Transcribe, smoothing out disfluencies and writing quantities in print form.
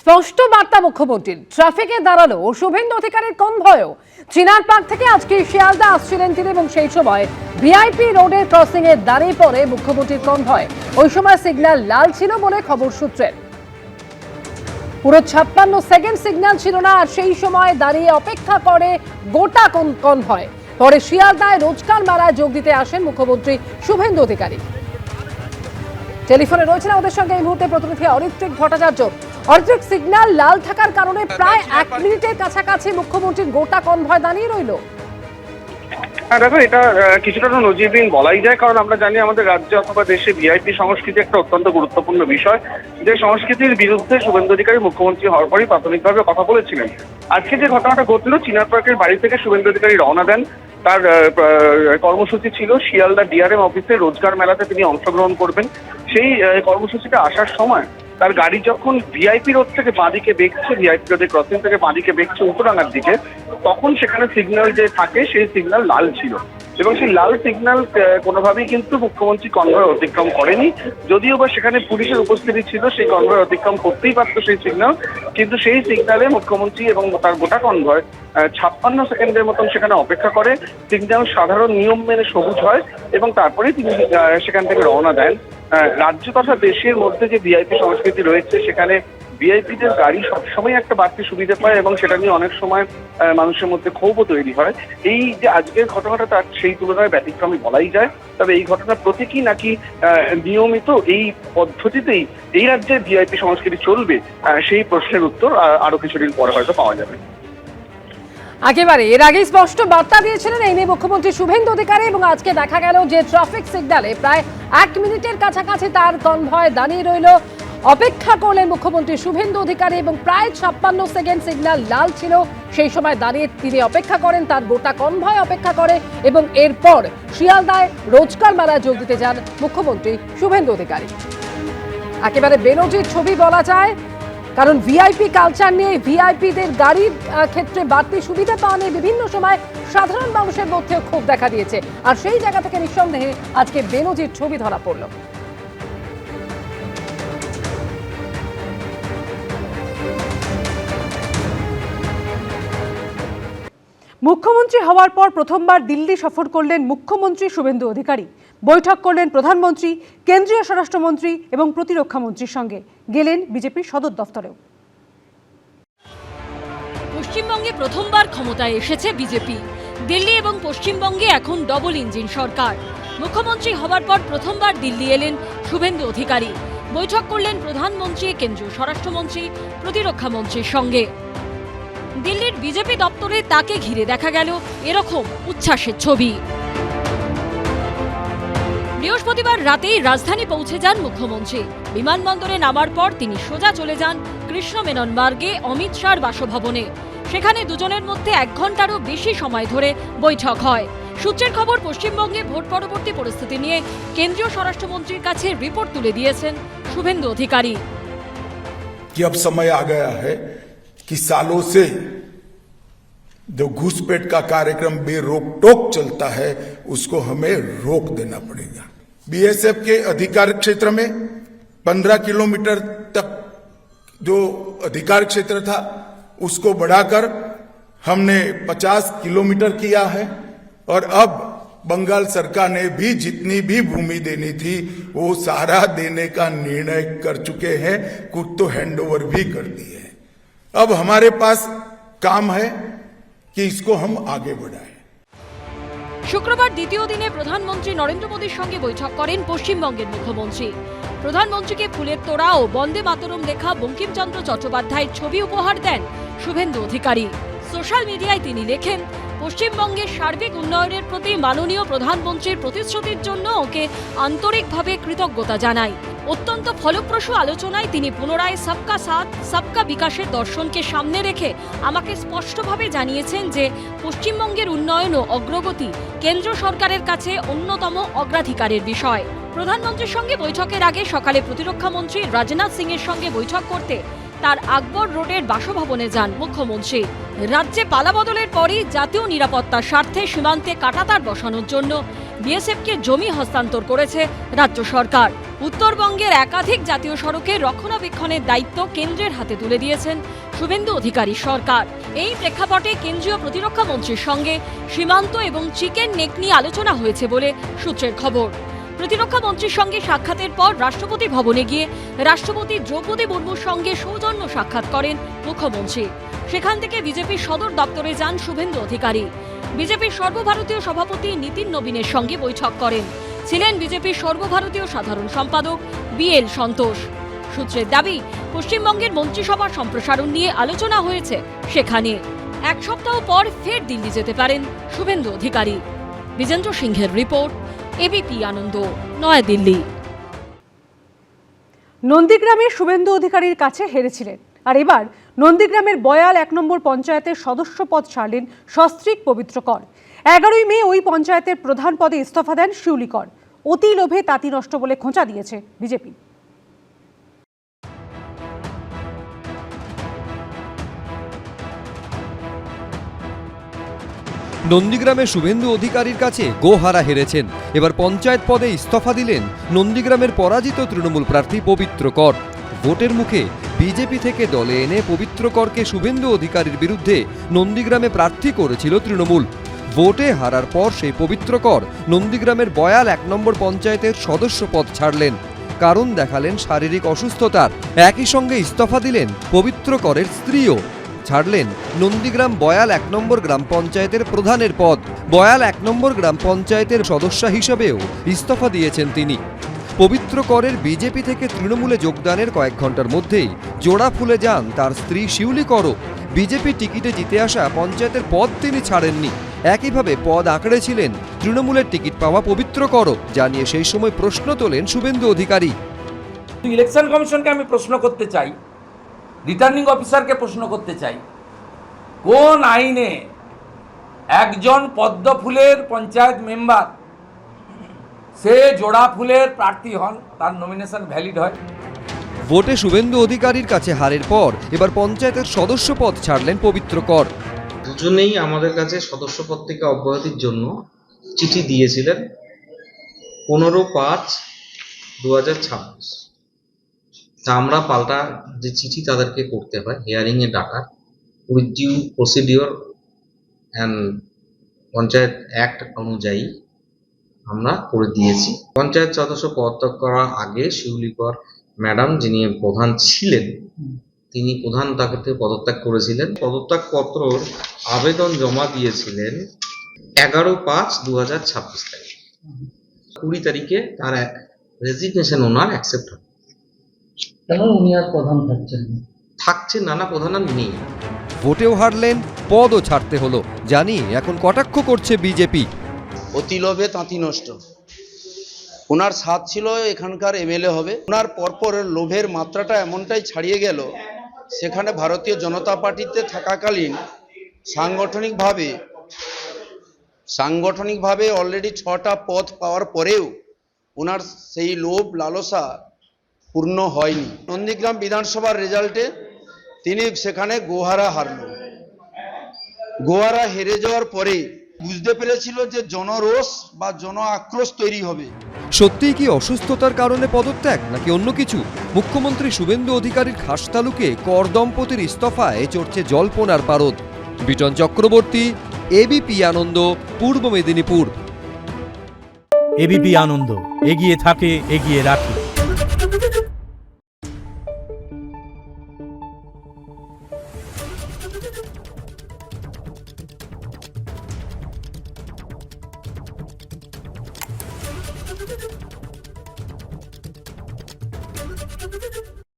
স্পষ্ট বার্তা মুখ্যমন্ত্রীর। ট্রাফিকে দাঁড়ালো শুভেন্দু অধিকারীর কনভয়ও। চিনার পার্ক থেকে আজকে শিয়ালদা আসছিলেন তিনি এবং সেই সময় ভিআইপি রোডের ক্রসিং এ দাঁড়িয়ে পড়ে মুখ্যমন্ত্রীর কনভয়। ওই সময় সিগন্যাল লাল ছিল বলে খবর সূত্রের। পুরো 56 সেকেন্ড সিগন্যাল ছিল না, আর সেই সময় দাঁড়িয়ে অপেক্ষা করে গোটা কনভয়। পরে শিয়ালদায় রোজকার মেলায় যোগ দিতে আসেন মুখ্যমন্ত্রী শুভেন্দু অধিকারী। টেলিফোনে রয়েছেন আমাদের সঙ্গে এই মুহূর্তে প্রতিনিধি অরিত্রিক ভট্টাচার্য। অরিত্রিক, সিগন্যাল লাল থাকার কারণে প্রায় 1 মিনিটের কাছাকাছি মুখ্যমন্ত্রীর গোটা কনভয় দাঁড়িয়ে রইল। দেখো, এটা কিছুটা নজিরবিহীন বলাই যায়, কারণ আমরা জানি আমাদের রাজ্যে অথবা দেশে ভিআইপি সংস্কৃতি একটা অত্যন্ত গুরুত্বপূর্ণ বিষয়, যে সংস্কৃতির বিরুদ্ধে শুভেন্দু অধিকারী মুখ্যমন্ত্রী হওয়ার পরই প্রাথমিকভাবে কথা বলেছিলেন। আজকে যে ঘটনাটা ঘটলো, চিনার পার্কের বাড়ি থেকে শুভেন্দু অধিকারী রওনা দেন। তার কর্মসূচি ছিল শিয়ালদা ডিআরএম অফিসে রোজগার মেলাতে তিনি অংশগ্রহণ করবেন। সেই কর্মসূচিটা আসার সময় তার গাড়ি যখন ভিআইপি রোড থেকে বাঁদিকে বেঁকছে, ভিআইপি রোডের ক্রসিং থেকে বাঁদিকে বেঁকছে উত্তরাঙ্গার দিকে, তখন সেখানে সিগন্যাল যে থাকে সেই সিগন্যাল লাল ছিল, এবং সেই লাল সিগন্যাল কোনোভাবেই কিন্তু মুখ্যমন্ত্রী কনভয় অতিক্রম করেনি। যদিও বা সেখানে পুলিশের উপস্থিতি ছিল, সেই কনভয় অতিক্রম করতেই পারত সেই সিগন্যাল, কিন্তু সেই সিগন্যালে মুখ্যমন্ত্রী এবং তার গোটা কনভয় 56 সেকেন্ডের মতন সেখানে অপেক্ষা করে। সিগন্যাল সাধারণ নিয়ম মেনে সবুজ হয় এবং তারপরেই তিনি সেখান থেকে রওনা দেন। রাজ্য তথা দেশের মধ্যে যে ভিআইপি সংস্কৃতি রয়েছে, সেখানে ভিআইপিদের গাড়ি সবসময় একটা বাড়তি সুবিধা পায় এবং সেটা নিয়ে অনেক সময় মানুষের মধ্যে ক্ষোভও তৈরি হয়। এই যে আজকের ঘটনাটা, তার সেই তুলনায় ব্যতিক্রমী বলাই যায়। তবে এই ঘটনার প্রতীকী নাকি নিয়মিত এই পদ্ধতিতেই এই রাজ্যের ভিআইপি সংস্কৃতি চলবে, সেই প্রশ্নের উত্তর আরো কিছুদিন পরে হয়তো পাওয়া যাবে। একেবারে এর আগে স্পষ্ট বার্তা দিয়েছিলেন এই নিয়ে মুখ্যমন্ত্রী শুভেন্দু অধিকারী, এবং আজকে দেখা গেল যে ট্রাফিক সিগন্যালে প্রায় 1 মিনিটের কাছাকাছি তার কনভয় দাঁড়িয়ে রইল। অপেক্ষা করলেন মুখ্যমন্ত্রী শুভেন্দু অধিকারী এবং প্রায় 56 সেকেন্ড সিগন্যাল লাল ছিল, সেই সময় দাঁড়িয়ে তিনি অপেক্ষা করেন, তার গোটা কনভয় অপেক্ষা করে এবং এরপর শিয়ালদায় রোজকার মেলায় যোগ দিতে যান মুখ্যমন্ত্রী শুভেন্দু অধিকারী। একেবারে বেনজির ছবি বলা যায়, কারণ ভিআইপি কালচার নিয়ে, ভিআইপিদের গাড়ির ক্ষেত্রে বাড়তি সুবিধা পাওয়া নিয়ে বিভিন্ন সময় সাধারণ মানুষের মধ্যে ক্ষোভ দেখা দিয়েছে, আর সেই জায়গা থেকে নিঃসন্দেহে আজকে বেনজির ছবি ধরা পড়ল। মুখ্যমন্ত্রী হওয়ার পর প্রথমবার দিল্লি সফর করলেন মুখ্যমন্ত্রী শুভেন্দু অধিকারী। বৈঠক করলেন প্রধানমন্ত্রী, কেন্দ্রীয় স্বরাষ্ট্রমন্ত্রী এবং প্রতিরক্ষা মন্ত্রীর সঙ্গে। গেলেন বিজেপির সদর দফতরেও। পশ্চিমবঙ্গে প্রথমবার ক্ষমতায় এসেছে বিজেপি। দিল্লি এবং পশ্চিমবঙ্গে এখন ডবল ইঞ্জিন সরকার। মুখ্যমন্ত্রী হওয়ার পর প্রথমবার দিল্লি এলেন শুভেন্দু অধিকারী। বৈঠক করলেন প্রধানমন্ত্রী, কেন্দ্রীয় স্বরাষ্ট্রমন্ত্রী, প্রতিরক্ষা মন্ত্রীর সঙ্গে। দিল্লির বিজেপি দপ্তরে তাকে ঘিরে দেখা গেল এরকম উচ্ছ্বাসের ছবি। বৃহস্পতিবার রাতেই রাজধানী পৌঁছে যান মুখ্যমন্ত্রী। বিমানবন্দরে নামার পর তিনি সোজা চলে যান কৃষ্ণ মেনন মার্গে অমিত শাহর বাসভবনে। সেখানে দুজনের মধ্যে 1 ঘন্টারও বেশি সময় ধরে বৈঠক হয়। সূত্রের খবর, পশ্চিমবঙ্গে ভোট পরবর্তী পরিস্থিতি নিয়ে কেন্দ্রীয় স্বরাষ্ট্রমন্ত্রীর কাছে রিপোর্ট তুলে দিয়েছেন শুভেন্দু অধিকারী। अब समय आ गया है कि सालों से जो घुसपैठ का कार्यक्रम बेरोक टोक चलता है, उसको हमें रोक देना पड़ेगा। बीएसएफ के अधिकार क्षेत्र में 15 किलोमीटर तक जो अधिकार क्षेत्र था, उसको बढ़ाकर हमने 50 किलोमीटर किया है, और अब बंगाल सरकार ने भी जितनी भी भूमि देनी थी वो सारा देने का निर्णय कर चुके हैं। कुछ तो हैंडओवर भी कर दिए हैं। अब हमारे पास काम है कि इसको हम आगे बढ़ाएं। শুক্রবার দ্বিতীয় দিনে প্রধানমন্ত্রী নরেন্দ্র মোদীর সঙ্গে বৈঠক করেন পশ্চিমবঙ্গের মুখ্যমন্ত্রী। প্রধানমন্ত্রীকে ফুলের তোড়া ও বন্দে মাতরম লেখা বঙ্কিমচন্দ্র চট্টোপাধ্যায়ের ছবি উপহার দেন শুভেন্দু অধিকারী। সোশ্যাল মিডিয়ায় তিনি লেখেন, পশ্চিমবঙ্গের সার্বিক উন্নয়নের প্রতি মাননীয় প্রধানমন্ত্রীর প্রতিশ্রুতির জন্য ওকে আন্তরিকভাবে কৃতজ্ঞতা জানাই। অত্যন্ত ফলপ্রসূ আলোচনায় তিনি পুনরায় সবকা সাথ সবকা বিকাশের দর্শনকে সামনে রেখে আমাকে স্পষ্টভাবে জানিয়েছেন যে পশ্চিমবঙ্গের উন্নয়ন ও অগ্রগতি কেন্দ্র সরকারের কাছে অন্যতম অগ্রাধিকারের বিষয়। প্রধানমন্ত্রীর সঙ্গে বৈঠকের আগে সকালে প্রতিরক্ষা মন্ত্রী রাজনাথ সিং এর সঙ্গে বৈঠক করতে তার আকবর রোডের বাসভবনে যান মুখ্যমন্ত্রী। রাজ্যে পালাবদলের পরই জাতীয় নিরাপত্তার স্বার্থে সীমান্তে কাঁটাতার বসানোর জন্য বিএসএফকে জমি হস্তান্তর করেছে রাজ্য সরকার। উত্তরবঙ্গের একাধিক জাতীয় সড়কে রক্ষণাবেক্ষণের দায়িত্ব কেন্দ্রের হাতে তুলে দিয়েছেন শুভেন্দু অধিকারী সরকার। এই প্রেক্ষাপটে কেন্দ্রীয় প্রতিরক্ষা মন্ত্রীর সঙ্গে সীমান্ত এবং চিকেন নেক নিয়ে আলোচনা হয়েছে বলে সূত্রের খবর। প্রতিরক্ষা মন্ত্রীর সঙ্গে সাক্ষাতের পর রাষ্ট্রপতি ভবনে গিয়ে রাষ্ট্রপতি দ্রৌপদী মুর্মুর সঙ্গে সৌজন্য সাক্ষাৎ করেন মুখ্যমন্ত্রী। সেখান থেকে বিজেপির সদর দপ্তরে যান শুভেন্দু অধিকারী। বিজেপির সর্বভারতীয় সভাপতি নীতিন নবীনের সঙ্গে বৈঠক করেন। ছিলেন বিজেপির সর্বভারতীয় সাধারণ সম্পাদক BL সন্তোষ। সূত্রের দাবি, পশ্চিমবঙ্গের মন্ত্রিসভার সম্প্রসারণ নিয়ে আলোচনা হয়েছে সেখানে। এক সপ্তাহ পর ফের দিল্লি যেতে পারেন শুভেন্দু অধিকারী। বিজেন্দ্র সিংহের রিপোর্ট, ABP আনন্দ, নয়াদিল্লি। নন্দীগ্রামে শুভেন্দু অধিকারীর কাছে হেরেছিলেন, আর এবার নন্দীগ্রামের বয়াল 1 নম্বর পঞ্চায়েতের সদস্য পদ ছাড়লেন সস্ত্রীক পবিত্র কর। 11ই মে ওই পঞ্চায়েতের প্রধান পদে ইস্তফা দেন শিউলি কর। অতি লোভে তাঁতি নষ্ট বলে খোঁচা দিয়েছে বিজেপি। নন্দীগ্রামে শুভেন্দু অধিকারীর কাছে গোহারা হেরেছেন। এবার পঞ্চায়েত পদে ইস্তফা দিলেন নন্দীগ্রামের পরাজিত তৃণমূল প্রার্থী পবিত্র কর। ভোটের মুখে বিজেপি থেকে দলে এনে পবিত্র করকে শুভেন্দু অধিকারীর বিরুদ্ধে নন্দীগ্রামে প্রার্থী করেছিল তৃণমূল। ভোটে হারার পর সেই পবিত্র কর নন্দীগ্রামের বয়াল 1 নম্বর পঞ্চায়েতের সদস্য পদ ছাড়লেন। কারণ দেখালেন শারীরিক অসুস্থতার। একই সঙ্গে ইস্তফা দিলেন পবিত্র করের স্ত্রীও। ছাড়লেন নন্দীগ্রাম বয়াল 1 নম্বর গ্রাম পঞ্চায়েতের প্রধানের পদ। বয়াল 1 নম্বর গ্রাম পঞ্চায়েতের সদস্য হিসেবেও ইস্তফা দিয়েছেন তিনি। পবিত্র করের বিজেপি থেকে তৃণমূলে যোগদানের কয়েক ঘন্টার মধ্যেই জোড়া ফুলে যান তার স্ত্রী শিউলি করও। বিজেপি টিকিটে জিতে আসা পঞ্চায়েতের পদ তিনি ছাড়েননি। একইভাবে পদ আঁকড়েছিলেন তৃণমূলের টিকিট পাওয়া পবিত্র করও, জানিয়ে সেই সময় প্রশ্ন তোলেন শুভেন্দু অধিকারী। ইলেকশন কমিশনকে আমি প্রশ্ন করতে চাই, রিটার্নিং অফিসারকে প্রশ্ন করতে চাই, কোন আইনে একজন পদ্ম ফুলের পঞ্চায়েত মেম্বার সে জোড়া ফুলের প্রার্থী হন, তার নমিনেশন ভ্যালিড হয়? ভোটে শুভেন্দু অধিকারীর কাছে হারের পর এবার পঞ্চায়েতের সদস্য পদ ছাড়লেন পবিত্র কর। দুজনেই আমাদের কাছে সদস্য পদ থেকে অব্যাহতির জন্য চিঠি দিয়েছিলেন 15/5/2026। তা আমরা পাল্টা যে চিঠি তাদেরকে করতে হয় হিয়ারিং এ ডাকার with due procedure and panchayat act অনুযায়ী আমরা করে দিয়েছি। পঞ্চায়েত সদস্য পদত্যাগ করার আগে শিউলি কর ম্যাডাম, যিনি প্রধান ছিলেন, তিনি প্রধান তাকে পদত্যাগ করেছিলেন। পদত্যাগ পত্রর আবেদন জমা দিয়েছিলেন 11/5/2026 তারিখে। 20 তারিখে তার রেজিগনেশন ওনার অ্যাকসেপ্ট হয়। কেন উনি আর প্রধান থাকছেন না, প্রধান আর নেই। ভোটেও হারলেন, পদও ছাড়তে হলো, জানিয়ে এখন কটাক্ষ করছে বিজেপি। অতি লোভে তাঁতি নষ্ট। ওনার স্বাদ ছিল এখানকার MLA হবে, ওনার পরপর লোভের মাত্রাটা এমনটাই ছাড়িয়ে গেল, সেখানে ভারতীয় জনতা পার্টিতে থাকাকালীন সাংগঠনিকভাবে অলরেডি 6টা পদ পাওয়ার পরেও ওনার সেই লোভ লালসা পূর্ণ হয়নি। নন্দীগ্রাম বিধানসভার রেজাল্টে তিনি সেখানে গোহারা হারল। গোহারা হেরে যাওয়ার পরে বুঝতে পেরেছিল যে জনরোষ বা জন আক্রোশ তৈরি হবে। সত্যিই কি অসুস্থতার কারণে পদত্যাগ নাকি অন্য কিছু? মুখ্যমন্ত্রী শুভেন্দু অধিকারীর খাস তালুকে কর দম্পতির ইস্তফায় চড়ছে জল্পনার পারদ। বিটন চক্রবর্তী, ABP আনন্দ, পূর্ব মেদিনীপুর। ABP আনন্দ, এগিয়ে থাকে, এগিয়ে রাখে।